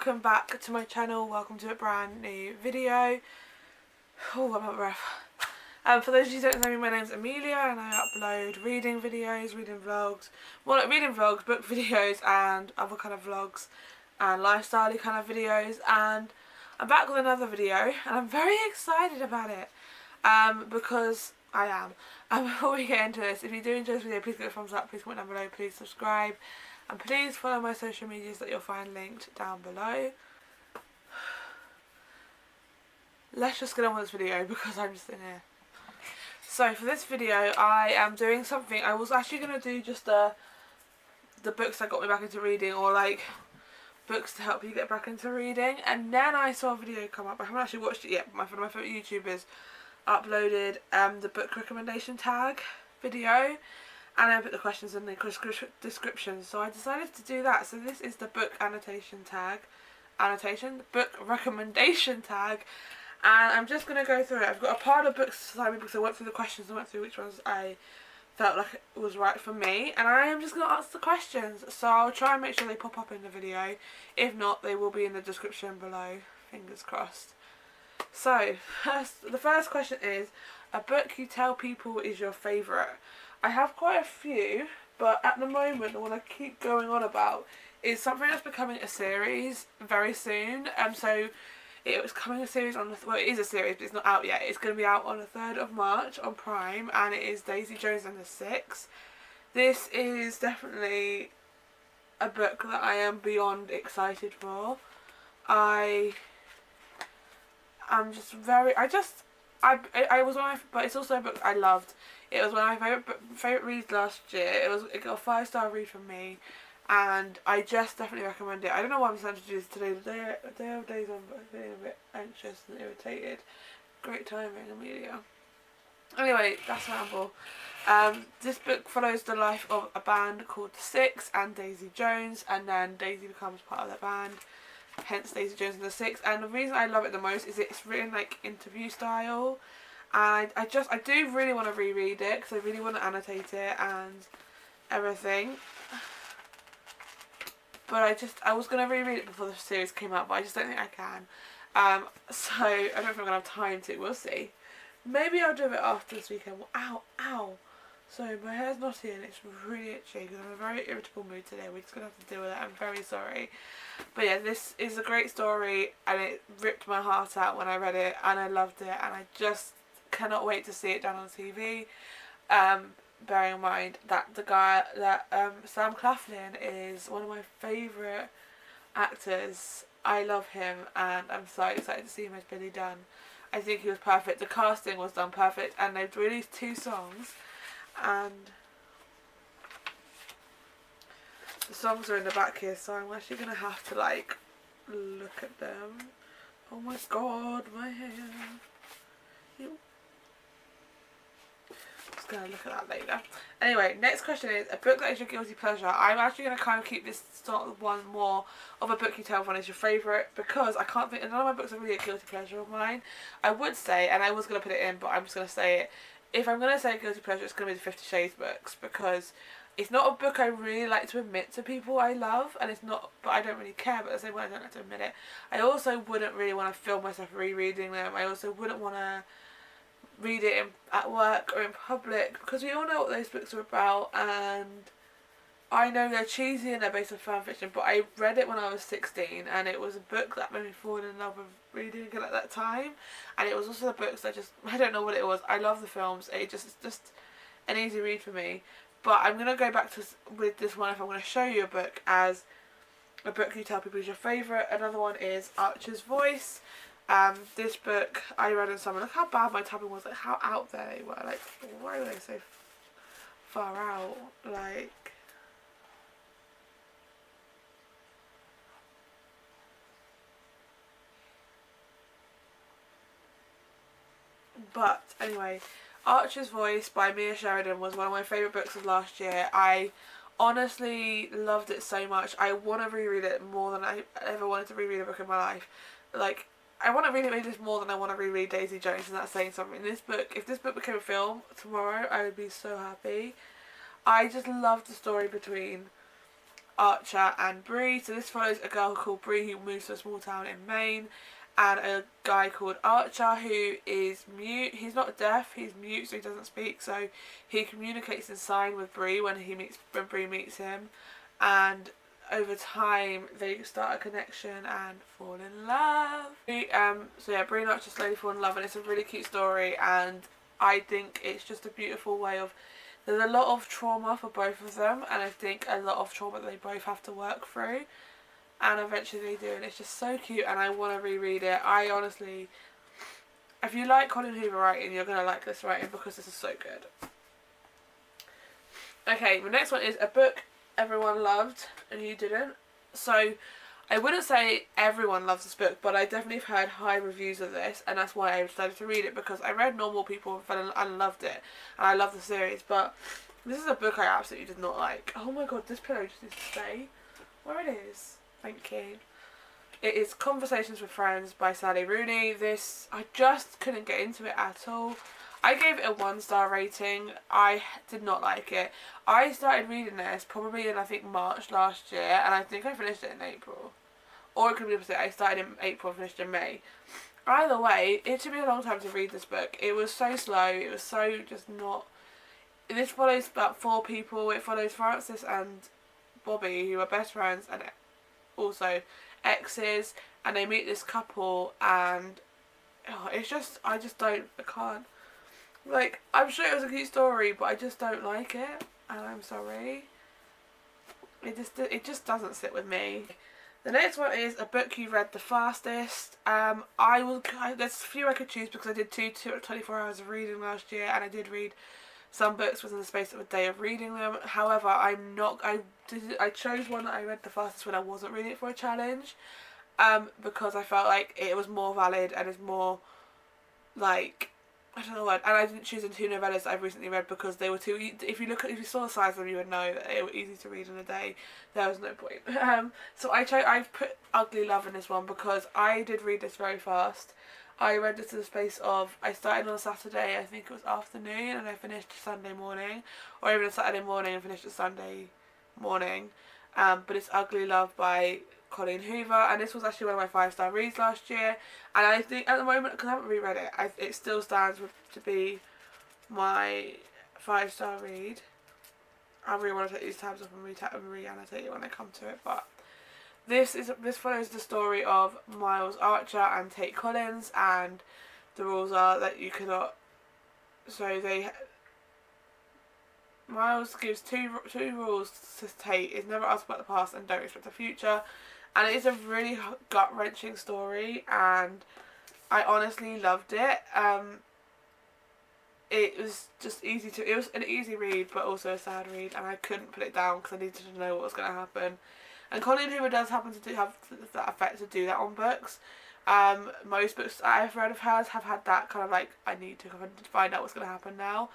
welcome back to my channel, welcome to a brand new video. Oh, I'm out of breath. For those of you who don't know me, my name's Amelia and I upload reading videos, reading vlogs, well not reading vlogs, book videos and other kind of vlogs and lifestyle kind of videos, and I'm back with another video and I'm very excited about it because I am. Before we get into this, if you do enjoy this video, please give it a thumbs up, please comment down below, please subscribe. And please follow my social medias that you'll find linked down below. Let's just get on with this video because I'm just in here. So for this video I am doing something. I was actually going to do just the books that got me back into reading, or like books to help you get back into reading. And then I saw a video come up. I haven't actually watched it yet, but one of my favourite YouTubers uploaded the book recommendation tag video. And I put the questions in the description, so I decided to do that. So this is the book book recommendation tag, and I'm just going to go through it. I've got a pile of books beside me because I went through the questions and went through which ones I felt like it was right for me, and I am just going to answer the questions. So I'll try and make sure they pop up in the video. If not, they will be in the description below, fingers crossed. So the first question is, a book you tell people is your favourite. I have quite a few, but at the moment the one I keep going on about is something that's becoming a series very soon. So it was coming a series on well, it is a series, but it's not out yet. It's going to be out on the 3rd of March on Prime, and it is Daisy Jones and the Six. This is definitely a book that I am beyond excited for. I was one of, but it's also a book I loved. It was one of my favourite reads last year. It got a 5-star read from me, and I just definitely recommend it. I don't know why I'm starting to do this today. The day of days I'm feeling a bit anxious and irritated. Great timing, Amelia. Anyway, that's ramble. This book follows the life of a band called the Six and Daisy Jones, and then Daisy becomes part of that band. Hence Daisy Jones and the Six. And the reason I love it the most is it's written like interview style. And I do really want to reread it because I really want to annotate it and everything. But I was going to reread it before the series came out, but I just don't think I can. So I don't know if I'm going to have time to. We'll see. Maybe I'll do it after this weekend. Ow, ow. So my hair's knotty and it's really itchy because I'm in a very irritable mood today. We're just going to have to deal with it. I'm very sorry. But yeah, this is a great story and it ripped my heart out when I read it, and I loved it, and I just cannot wait to see it done on TV. Bearing in mind that the guy that Sam Claflin is one of my favourite actors. I love him and I'm so excited to see him as Billy Dunn. I think he was perfect. The casting was done perfect, and they've released 2 songs, and the songs are in the back here, so I'm actually going to have to like look at them. Oh my god, my hair. Just going to look at that later. Anyway, next question is, a book that is your guilty pleasure. I'm actually going to kind of keep this sort of one more of a book you tell everyone is your favourite, because I can't think, none of my books are really a guilty pleasure of mine. I would say, and I was going to put it in, but I'm just going to say it. If I'm going to say a guilty pleasure, it's going to be the 50 Shades books, because it's not a book I really like to admit to people I love, and it's not, but I don't really care, but at the same time I don't like to admit it. I also wouldn't really want to film myself rereading them. I also wouldn't want to read it at work or in public, because we all know what those books are about, and I know they're cheesy and they're based on fan fiction, but I read it when I was 16 and it was a book that made me fall in love with reading again at that time. And it was also the books that I don't know what it was. I love the films. It's just an easy read for me. But I'm going to go back with this one if I'm going to show you a book as a book you tell people is your favourite. Another one is Archer's Voice. This book I read in summer. Look how bad my typing was, like how out there they were. Like, why were they so far out? Like, but anyway, Archer's Voice by Mia Sheridan was one of my favourite books of last year. I honestly loved it so much. I want to reread it more than I ever wanted to reread a book in my life. Like, I want to reread this more than I want to reread Daisy Jones, and that's saying something. This book, if this book became a film tomorrow, I would be so happy. I just loved the story between Archer and Bree. So this follows a girl called Bree who moves to a small town in Maine, and a guy called Archer who is mute. He's not deaf, he's mute, so he doesn't speak, so he communicates in sign with Bree when Bree meets him, and over time they start a connection and fall in love. So yeah, Bree and Archer slowly fall in love, and it's a really cute story, and I think it's just a beautiful way of, there's a lot of trauma for both of them, and I think a lot of trauma that they both have to work through, and eventually they do, and it's just so cute, and I want to reread it. I honestly, if you like Colin Hoover writing, you're going to like this writing because this is so good. Okay, the next one is a book everyone loved and you didn't. So I wouldn't say everyone loves this book, but I definitely have heard high reviews of this, and that's why I decided to read it, because I read Normal People and loved it, and I love the series, but this is a book I absolutely did not like. Oh my god, this pillow just needs to stay where it is. Thank you. It is Conversations with Friends by Sally Rooney. This, I just couldn't get into it at all. I gave it a 1-star rating. I did not like it. I started reading this probably in, I think, March last year, and I think I finished it in April. Or it could be the opposite. I started in April and finished in May. Either way, it took me a long time to read this book. It was so slow. It was so just not... This follows about 4 people. It follows Francis and Bobby, who are best friends and also exes, and they meet this couple, and it's just, I can't. Like, I'm sure it was a cute story, but I just don't like it, and I'm sorry. It just doesn't sit with me. The next one is a book you read the fastest. There's a few I could choose because I did 24 hours of reading last year, and I did read some books within the space of a day of reading them. However, I chose one that I read the fastest when I wasn't reading it for a challenge, because I felt like it was more valid and is more, like, I don't know what. And I didn't choose the 2 novellas that I've recently read because they were too. If you saw the size of them, you would know that they were easy to read in a day. There was no point. So I've put Ugly Love in this one because I did read this very fast. I read this in the space of, I started on a Saturday, I think it was afternoon, and I finished Sunday morning, or even a Saturday morning and finished a Sunday morning. But it's Ugly Love by Colleen Hoover, and this was actually one of my 5-star reads last year, and I think at the moment, because I haven't reread it, it still stands to be my 5-star read. I really want to take these tabs off and re-annotate it when I come to it, but this follows the story of Miles Archer and Tate Collins, and the rules are that you cannot, Miles gives two rules to Tate: is never ask about the past and don't expect the future. And it is a really gut-wrenching story, and I honestly loved it. It was just it was an easy read, but also a sad read, and I couldn't put it down because I needed to know what was going to happen. And Colleen Hoover does happen to have that effect to do that on books. Most books I've read of hers have had that kind of like, I need to find out what's going to happen now.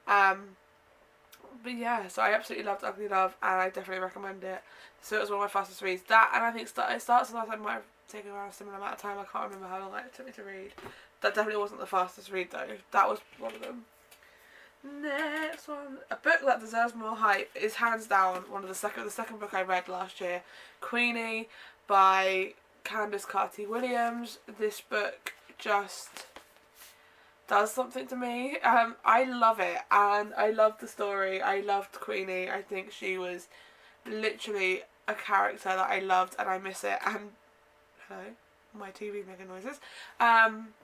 But yeah, so I absolutely loved Ugly Love, and I definitely recommend it. So it was one of my fastest reads. That, and I think it starts last time, might have taken around a similar amount of time. I can't remember how long it took me to read. That definitely wasn't the fastest read though. That was one of them. Next one, a book that deserves more hype is hands down the second book I read last year, Queenie by Candice Carty-Williams. This book just does something to me. I love it, and I loved the story. I loved Queenie. I think she was literally a character that I loved, and I miss it. And hello, my TV making noises. I'm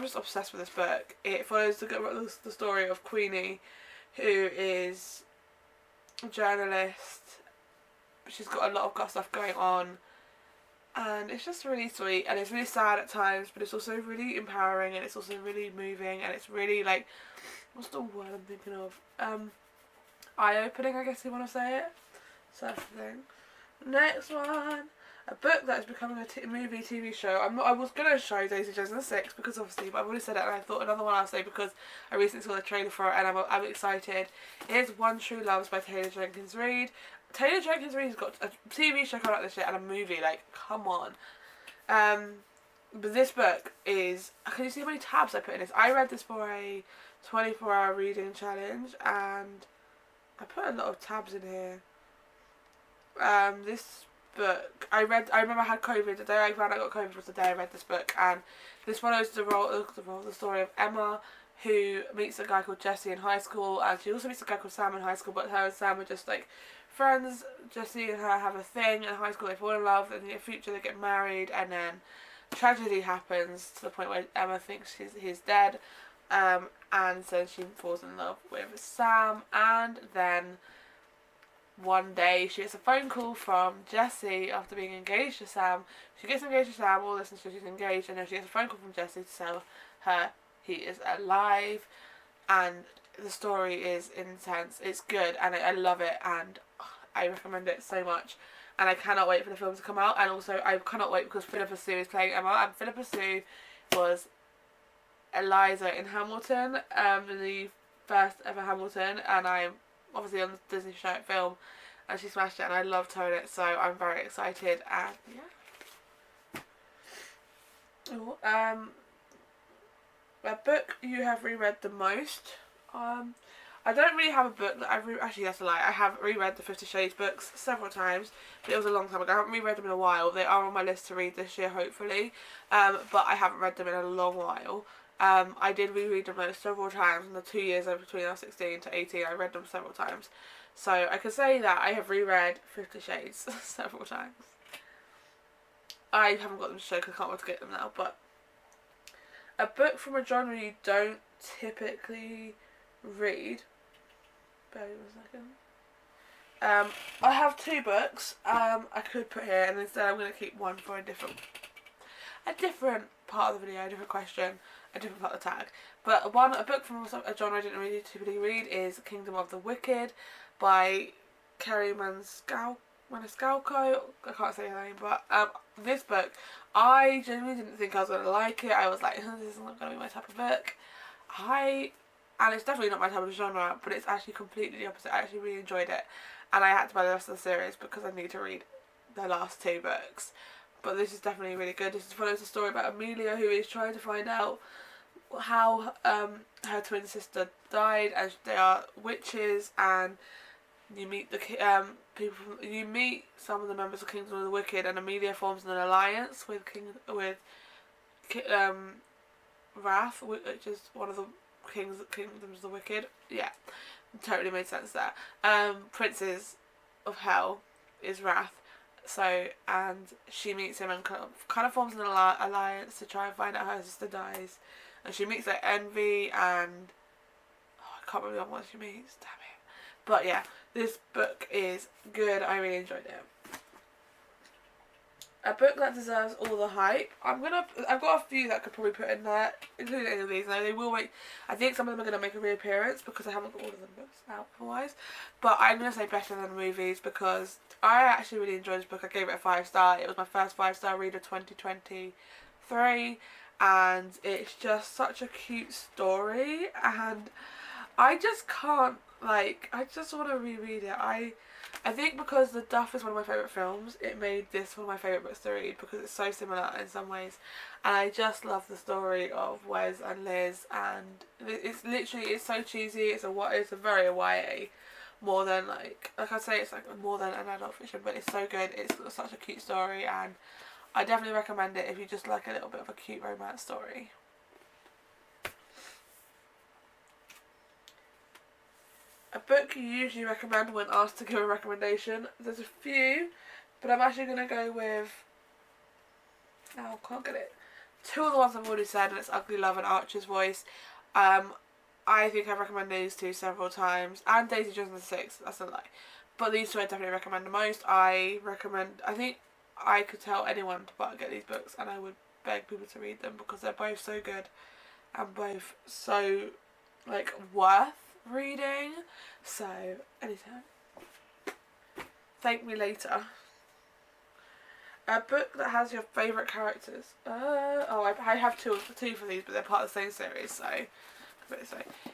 just obsessed with this book. It follows the story of Queenie, who is a journalist. She's got a lot of stuff going on, and it's just really sweet, and it's really sad at times, but it's also really empowering, and it's also really moving, and it's really, like, what's the word I'm thinking of? Eye-opening, I guess you want to say it. So that's the thing. Next one. A book that is becoming a movie, TV show. I was going to show Daisy Jones and the Six, because obviously, but I've already said it, and I thought another one I'll say because I recently saw the trailer for it, and I'm excited. It is One True Loves by Taylor Jenkins Reid. Taylor Jenkins Reid has got a TV show coming out this year and a movie, like, come on. But this book is, can you see how many tabs I put in this? I read this for a 24-hour reading challenge, and I put a lot of tabs in here. This book I remember I had COVID. The day I found out I got COVID was the day I read this book, and this follows the story of Emma, who meets a guy called Jesse in high school, and she also meets a guy called Sam in high school. But her and Sam are just like friends. Jesse and her have a thing in high school. They fall in love. In the future, they get married, and then tragedy happens to the point where Emma thinks he's dead, and so she falls in love with Sam, and then one day she gets a phone call from Jessie after being engaged to Sam. She gets engaged to Sam, all this, and she's engaged, and then she gets a phone call from Jessie to tell her he is alive, and the story is intense. It's good, and I love it, and I recommend it so much. And I cannot wait for the film to come out, and also I cannot wait because Philippa Sue is playing Emma, and Philippa Sue was Eliza in Hamilton, in the first ever Hamilton, and I'm obviously on the Disney show film, and she smashed it, and I loved her in it, so I'm very excited. And yeah. Ooh, a book you have reread the most. I don't really have a book that I've actually, that's a lie. I have reread the 50 Shades books several times, but it was a long time ago. I haven't reread them in a while. They are on my list to read this year, hopefully, but I haven't read them in a long while. I did reread them several times in the 2 years between I was 16 to 18. I read them several times, so I can say that I have reread 50 Shades several times. I haven't got them to show because I can't wait to get them now. But a book from a genre you don't typically read. Bear with me a second. I have two books I could put here, and instead I'm going to keep one for a different part of the video, a different question, a different part of the tag. But a book from a genre I didn't really typically read is Kingdom of the Wicked by Kerry Maniscalco. I can't say her name, but this book, I genuinely didn't think I was going to like it. I was like, this is not going to be my type of book. And it's definitely not my type of genre, but it's actually completely the opposite. I actually really enjoyed it, and I had to buy the rest of the series because I need to read the last two books. But this is definitely really good. This follows a story about Amelia, who is trying to find out how her twin sister died, and they are witches, and you meet the you meet some of the members of Kingdom of the Wicked, and Amelia forms an alliance with Wrath, which is one of the Kingdoms of the Wicked. Yeah, totally made sense there. Princes of Hell is Wrath. So, and she meets him and kind of forms an alliance to try and find out how her sister dies. And she meets like Envy and I can't remember what she meets. Damn it! But yeah, this book is good. I really enjoyed it. A book that deserves all the hype. I've got a few that I could probably put in there, including any of these. Now they will make. I think some of them are going to make a reappearance because I haven't got all of them books out otherwise. But I'm going to say Better Than Movies because I actually really enjoyed this book. I gave it a 5-star. It was my first 5-star read of 2023, and it's just such a cute story, and I just can't I just want to reread it. I think because The Duff is one of my favourite films, it made this one of my favourite books to read because it's so similar in some ways. And I just love the story of Wes and Liz, and it's so cheesy. It's a very YA, more than like I say, it's more than an adult fiction, but it's so good. It's got such a cute story, and I definitely recommend it if you just like a little bit of a cute romance story. A book you usually recommend when asked to give a recommendation. There's a few, but I'm actually going to go with... Oh, can't get it. Two of the ones I've already said, and it's Ugly Love and Archer's Voice. I think I've recommended these two several times. And Daisy Jones and the Six, that's a lie. But these two I definitely recommend the most. I think I could tell anyone to get these books, and I would beg people to read them because they're both so good and both so, worth reading. So anytime. Thank me later. A book that has your favourite characters. I have two for these, but they're part of the same series, so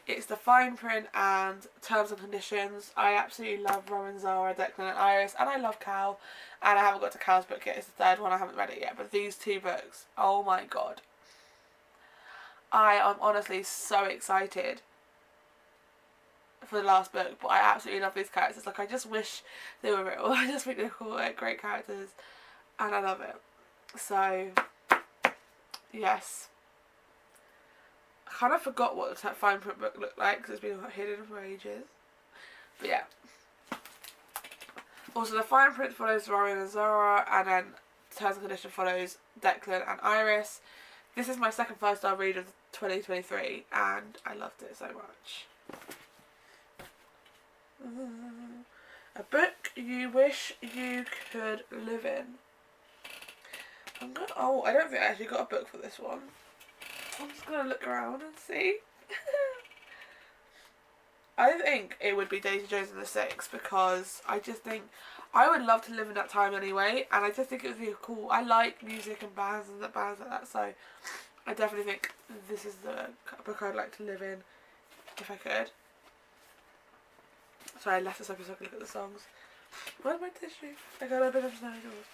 it's The Fine Print and Terms and Conditions. I absolutely love Rowan, Zara, Declan and Iris, and I love Cal, and I haven't got to Cal's book yet. It's the third one. I haven't read it yet, but these two books, oh my god, I am honestly so excited for the last book, but I absolutely love these characters. Like, I just wish they were real. I just think they're cool, like, great characters, and I love it. So, yes. I kind of forgot what the fine print book looked like because it's been hidden for ages. But yeah. Also, the fine print follows Rory and Zara, and then Terms and Conditions follows Declan and Iris. This is my second 5-star read of 2023, and I loved it so much. A book you wish you could live in. I don't think I actually got a book for this one. I'm just going to look around and see. I think it would be Daisy Jones and the Six, because I just think I would love to live in that time anyway, and I just think it would be cool. I like music and bands like that, so I definitely think this is the book I'd like to live in if I could. Sorry, I left this open so I could look at the songs. Where's my tissue? I got a bit of snowballs.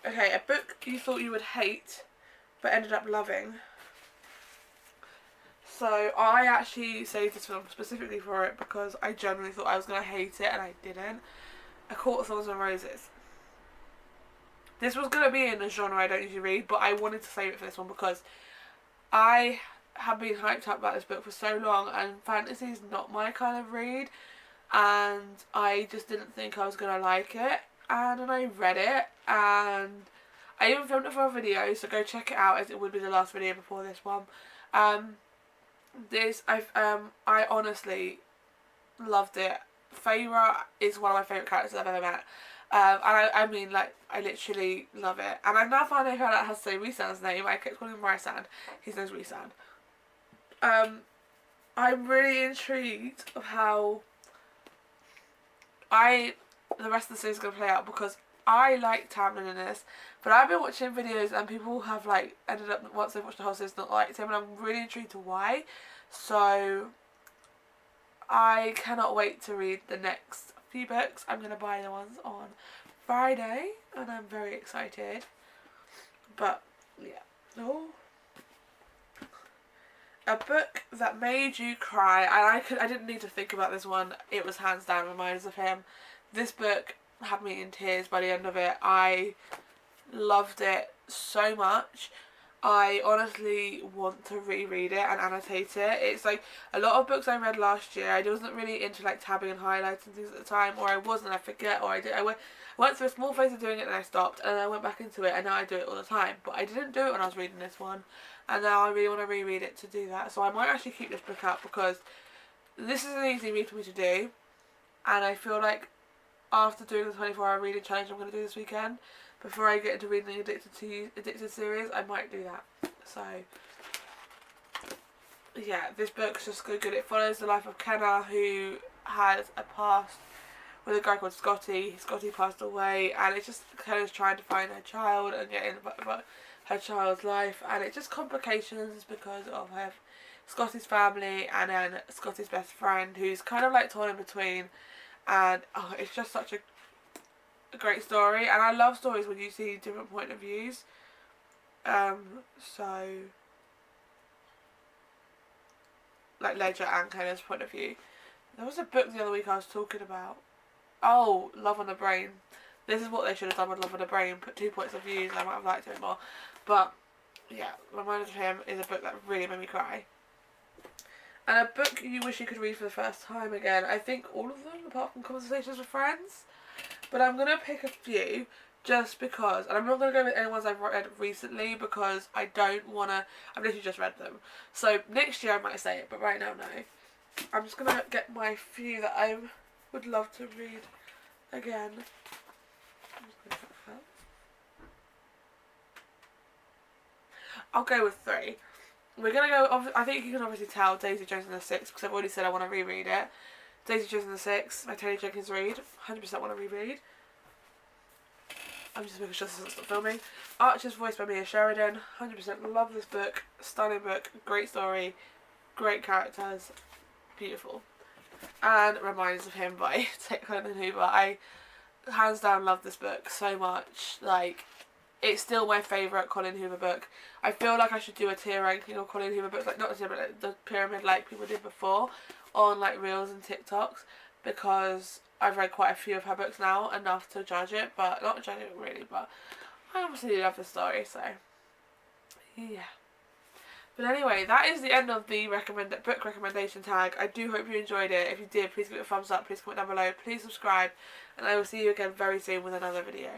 Okay, a book you thought you would hate but ended up loving. So I actually saved this film specifically for it because I genuinely thought I was going to hate it and I didn't. A Court of Thorns and Roses. This was going to be in a genre I don't usually read, but I wanted to save it for this one because I have been hyped up about this book for so long, and fantasy is not my kind of read, and I just didn't think I was going to like it, and then I read it, and I even filmed it for a video, so go check it out as it would be the last video before this one. I honestly loved it. Feyre is one of my favourite characters I've ever met. And I mean, like, I literally love it. And I've now found out how that has to say Rhysand's name. I kept calling him Rhysand. His name's Rhysand. I'm really intrigued of how the rest of the series is going to play out, because I like Tamlin in this, but I've been watching videos and people have, like, ended up, once they've watched the whole series, not liked him, and I'm really intrigued to why. So I cannot wait to read the next few books. I'm going to buy the ones on Friday, and I'm very excited. But yeah. Oh. A book that made you cry, and I didn't need to think about this one. It was hands down Reminders of Him. This book had me in tears by the end of it. I loved it so much. I honestly want to reread it and annotate it. It's like a lot of books I read last year, I wasn't really into like tabbing and highlighting things at the time, or I wasn't, I forget, or I went through a small phase of doing it and I stopped, and then I went back into it, and now I do it all the time. But I didn't do it when I was reading this one, and now I really want to reread it to do that. So I might actually keep this book up, because this is an easy read for me to do, and I feel like after doing the 24-hour reading challenge I'm going to do this weekend, before I get into reading the Addicted series, I might do that. So yeah, this book's just good. It follows the life of Kenna, who has a past with a guy called Scotty. Scotty passed away, and it's just Kenna's trying to find her child and get in about her child's life, and it's just complications because of her Scotty's family and then Scotty's best friend, who's kind of like torn in between, and it's just such a great story. And I love stories when you see different point of views. So like Ledger and Kenna's point of view. There was a book the other week I was talking about. Oh, Love on the Brain. This is what they should have done with Love on the Brain. Put 2 points of views, and I might have liked it more. But yeah, Reminders of Him is a book that really made me cry. And a book you wish you could read for the first time again. I think all of them, apart from Conversations with Friends. But I'm going to pick a few just because, and I'm not going to go with any ones I've read recently, because I don't want to, I've literally just read them. So next year I might say it, but right now no. I'm just going to get my few that I would love to read again. I'll go with 3. We're going to go, I think you can obviously tell, Daisy Jones and the Six, because I've already said I want to reread it. Daisy Jones and the Six, my Tony Jenkins read. 100% want to reread. I'm just making sure this doesn't stop filming. Archer's Voice by Mia Sheridan. 100% love this book. Stunning book. Great story. Great characters. Beautiful. And Reminders of Him by Declan and Hoover. I hands down love this book so much. Like, it's still my favourite Colin Hoover book. I feel like I should do a tier ranking of Colin Hoover books, like not a tier, but like the pyramid like people did before on like Reels and TikToks, because I've read quite a few of her books now, enough to judge it, but not judge it really, but I obviously love the story, so yeah. But anyway, that is the end of the book recommendation tag. I do hope you enjoyed it. If you did, please give it a thumbs up, please comment down below, please subscribe, and I will see you again very soon with another video.